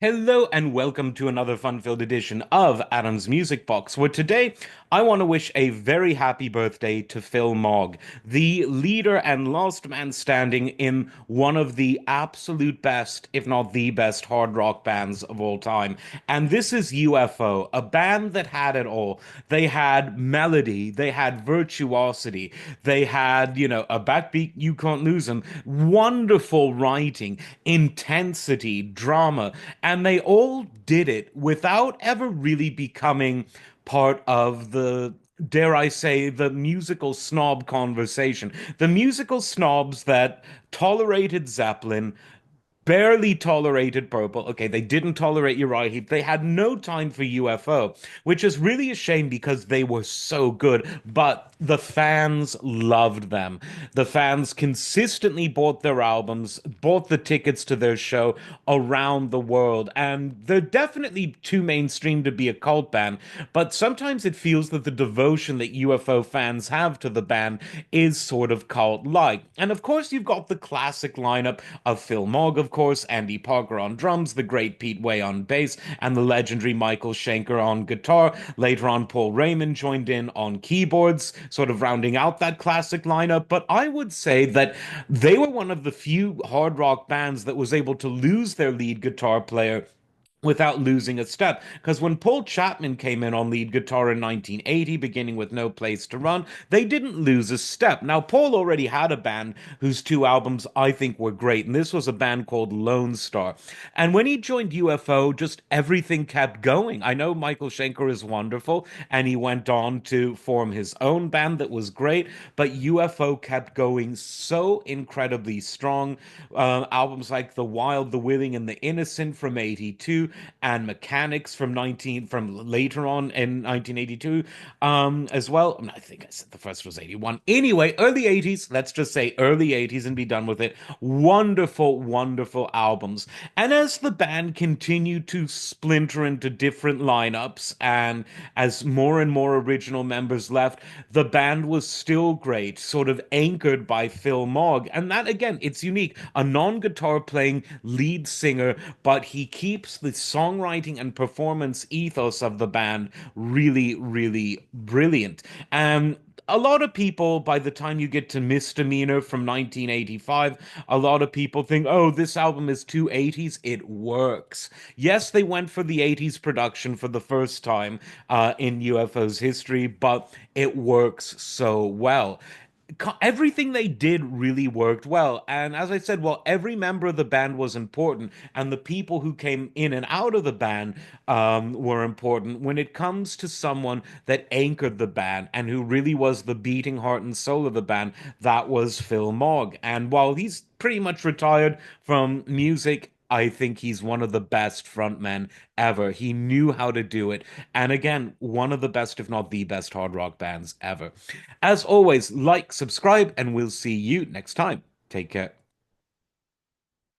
Hello and welcome to another fun-filled edition of Adam's Music Box, where today I want to wish a very happy birthday to Phil Mogg, the leader and last man standing in one of the absolute best, if not the best, hard rock bands of all time. And this is UFO, a band that had it all. They had melody, they had virtuosity, they had, a backbeat you can't lose them, wonderful writing, intensity, drama, and they all did it without ever really becoming part of the, dare I say, the musical snob conversation. The musical snobs that tolerated Zeppelin, barely tolerated Purple. Okay, they didn't tolerate Uriah Heep. They had no time for UFO, which is really a shame because they were so good. But the fans loved them. The fans consistently bought their albums, bought the tickets to their show around the world. And they're definitely too mainstream to be a cult band. But sometimes it feels that the devotion that UFO fans have to the band is sort of cult-like. And of course, you've got the classic lineup of Phil Mogg, of course, Andy Parker on drums, the great Pete Way on bass, and the legendary Michael Schenker on guitar. Later on, Paul Raymond joined in on keyboards, sort of rounding out that classic lineup. But I would say that they were one of the few hard rock bands that was able to lose their lead guitar player without losing a step. Because when Paul Chapman came in on lead guitar in 1980, beginning with No Place to Run, they didn't lose a step. Now, Paul already had a band whose two albums I think were great, and this was a band called Lone Star. And when he joined UFO, just everything kept going. I know Michael Schenker is wonderful, and he went on to form his own band that was great, but UFO kept going so incredibly strong. Albums like The Wild, The Willing, and The Innocent from '82, and Mechanics from later on in 1982, as well. I think I said the first was '81. Anyway, early '80s. Let's just say early '80s and be done with it. Wonderful, wonderful albums. And as the band continued to splinter into different lineups, and as more and more original members left, the band was still great, sort of anchored by Phil Mogg. And that, again, it's unique. A non-guitar playing lead singer, but he keeps the songwriting and performance ethos of the band really, really brilliant. And a lot of people, by the time you get to Misdemeanor from 1985, a lot of people think, oh, this album is too 80s. It works. Yes, they went for the 80s production for the first time in UFO's history, but it works so well. Everything they did really worked well. And as I said, well, every member of the band was important, and the people who came in and out of the band were important. When it comes to someone that anchored the band and who really was the beating heart and soul of the band, that was Phil Mogg. And while he's pretty much retired from music, I think he's one of the best frontmen ever. He knew how to do it. And again, one of the best, if not the best, hard rock bands ever. As always, like, subscribe, and we'll see you next time. Take care.